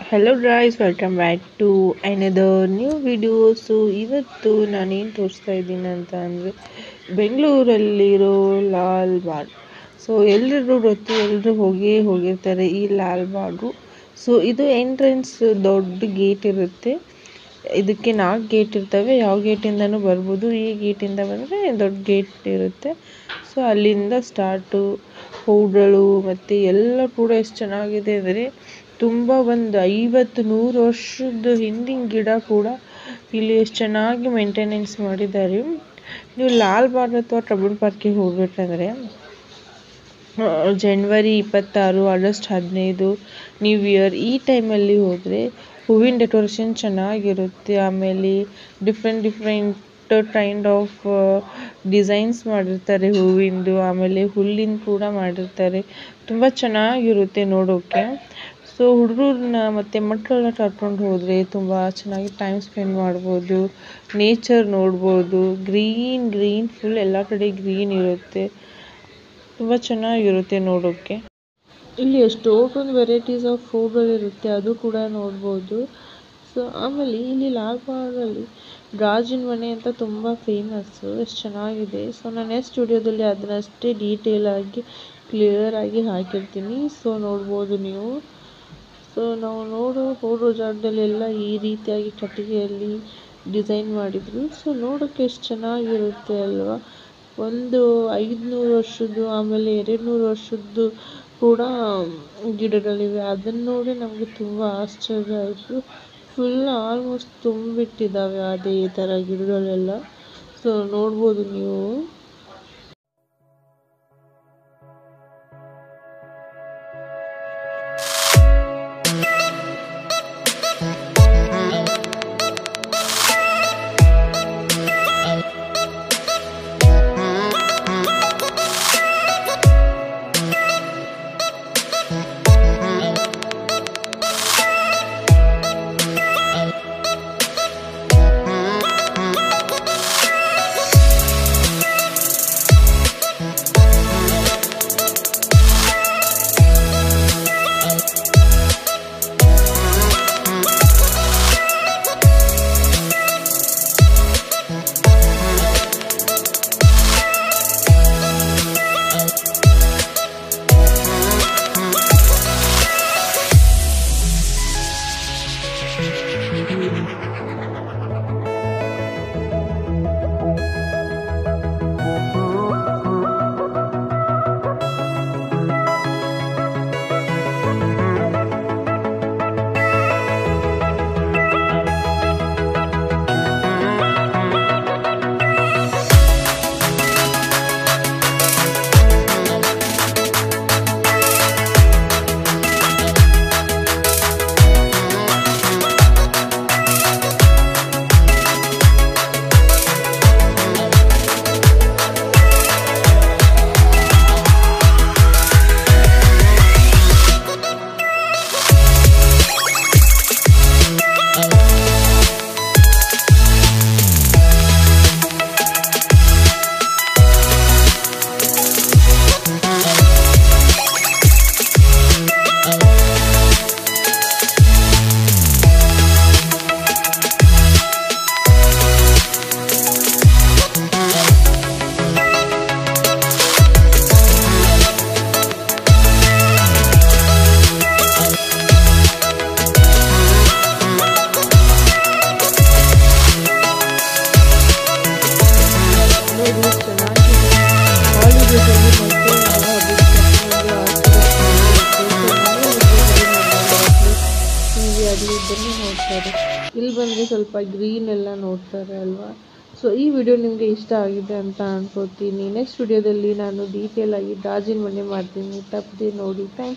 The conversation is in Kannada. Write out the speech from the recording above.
Hello guys, welcome back to another new video. So ಇವತ್ತು ನಾನೇನು ತೋರಿಸ್ತಾ ಇದ್ದೀನಿ ಅಂತ ಅಂದರೆ ಬೆಂಗಳೂರಲ್ಲಿರೋ ಲಾಲ್ ಬಾಗ್. ಸೊ ಎಲ್ರಿಗೂ ಗೊತ್ತು, ಎಲ್ಲರೂ ಹೋಗಿರ್ತಾರೆ ಈ ಲಾಲ್ ಬಾಗು. ಸೊ ಇದು ಎಂಟ್ರೆನ್ಸ್ ದೊಡ್ಡ ಗೇಟ್ ಇರುತ್ತೆ. ಇದಕ್ಕೆ 4 ಗೇಟ್ ಇರ್ತವೆ, ಯಾವ ಗೇಟಿಂದನೂ ಬರ್ಬೋದು. ಈ ಗೇಟಿಂದ ಬಂದರೆ ದೊಡ್ಡ ಗೇಟ್ ಇರುತ್ತೆ. ಸೊ ಅಲ್ಲಿಂದ ಸ್ಟಾರ್ಟು ಹೂಗಳು ಮತ್ತು ಎಲ್ಲ ಕೂಡ ಎಷ್ಟು ಚೆನ್ನಾಗಿದೆ ಅಂದರೆ ತುಂಬ ಒಂದು 50-100 ವರ್ಷದ ಹಿಂದಿನ ಗಿಡ ಕೂಡ ಇಲ್ಲಿ ಎಷ್ಟು ಚೆನ್ನಾಗಿ ಮೇಂಟೆನೆನ್ಸ್ ಮಾಡಿದ್ದಾರೆ. ನೀವು ಲಾಲ್ ಬಾಗ್ ಅಥವಾ ಕಬ್ಬನ್ ಪಾರ್ಕಿಗೆ ಹೋಗ್ಬೇಕಂದ್ರೆ ಜನವರಿ 26, ಆಗಸ್ಟ್ 15, ನ್ಯೂ ಇಯರ್ ಈ ಟೈಮಲ್ಲಿ ಹೋದರೆ ಹೂವಿನ ಡೆಕೋರೇಷನ್ ಚೆನ್ನಾಗಿರುತ್ತೆ. ಆಮೇಲೆ ಡಿಫ್ರೆಂಟ್ ಕೈಂಡ್ ಆಫ್ ಡಿಸೈನ್ಸ್ ಮಾಡಿರ್ತಾರೆ ಹೂವಿಂದು. ಆಮೇಲೆ ಹುಲ್ಲಿನ ಕೂಡ ಮಾಡಿರ್ತಾರೆ. ತುಂಬ ಚೆನ್ನಾಗಿರುತ್ತೆ ನೋಡೋಕ್ಕೆ. ಸೊ ಹುಡುಗರನ್ನ ಮತ್ತು ಮಕ್ಕಳನ್ನ ಕರ್ಕೊಂಡು ಹೋದರೆ ತುಂಬ ಚೆನ್ನಾಗಿ ಟೈಮ್ ಸ್ಪೆಂಡ್ ಮಾಡ್ಬೋದು, ನೇಚರ್ ನೋಡ್ಬೋದು. ಗ್ರೀನ್ ಫುಲ್ ಎಲ್ಲ ಕಡೆ ಗ್ರೀನ್ ಇರುತ್ತೆ, ತುಂಬ ಚೆನ್ನಾಗಿರುತ್ತೆ ನೋಡೋಕ್ಕೆ. ಇಲ್ಲಿ ಎಷ್ಟೊಂದು ವೆರೈಟೀಸ್ ಆಫ್ ಹೂಗಳಿರುತ್ತೆ, ಅದು ಕೂಡ ನೋಡ್ಬೋದು. ಸೊ ಆಮೇಲೆ ಇಲ್ಲಿ ಲಾಲ್ ಬಾಗಲ್ಲಿ ಗಾಜಿನ ಮನೆ ಅಂತ ತುಂಬ ಫೇಮಸ್ಸು, ಎಷ್ಟು ಚೆನ್ನಾಗಿದೆ. ಸೊ ನಾನು ನೆಕ್ಸ್ಟ್ ವಿಡಿಯೋದಲ್ಲಿ ಅದನ್ನಷ್ಟೇ ಡೀಟೇಲಾಗಿ ಕ್ಲಿಯರಾಗಿ ಹಾಕಿರ್ತೀನಿ. ಸೊ ನೋಡ್ಬೋದು ನೀವು. ಸೊ ನಾವು ಹೋಗೋ ಜಾಗದಲ್ಲೆಲ್ಲ ಈ ರೀತಿಯಾಗಿ ಕಟ್ಟಿಗೆಯಲ್ಲಿ ಡಿಸೈನ್ ಮಾಡಿದ್ರು. ಸೊ ನೋಡೋಕ್ಕೆ ಎಷ್ಟು ಚೆನ್ನಾಗಿರುತ್ತೆ ಅಲ್ವಾ. ಒಂದು 500 ವರ್ಷದ್ದು ಆಮೇಲೆ 200 ವರ್ಷದ್ದು ಕೂಡ ಗಿಡಗಳಿವೆ. ಅದನ್ನು ನೋಡಿ ನಮಗೆ ತುಂಬ ಆಶ್ಚರ್ಯ ಆಯಿತು. ಫುಲ್ ಆಲ್ಮೋಸ್ಟ್ ತುಂಬಿಟ್ಟಿದ್ದಾವೆ ಅದೇ ಥರ ಗಿಡಗಳೆಲ್ಲ. ಸೊ ನೋಡ್ಬೋದು ನೀವು. ಇಲ್ಲಿ ಬಂದರೆ ಸ್ವಲ್ಪ ಗ್ರೀನ್ ಎಲ್ಲ ನೋಡ್ತಾರೆ ಅಲ್ವಾ. ಸೊ ಈ ವಿಡಿಯೋ ನಿಮಗೆ ಇಷ್ಟ ಆಗಿದೆ ಅಂತ ಅನ್ಕೋತೀನಿ. ನೆಕ್ಸ್ಟ್ ವಿಡಿಯೋದಲ್ಲಿ ನಾನು ಡೀಟೇಲಾಗಿ ಗಾಜಿನ ಮನೆ ಮಾಡ್ತೀನಿ, ತಪ್ಪದೆ ನೋಡಿ. ಥ್ಯಾಂಕ್ಸ್.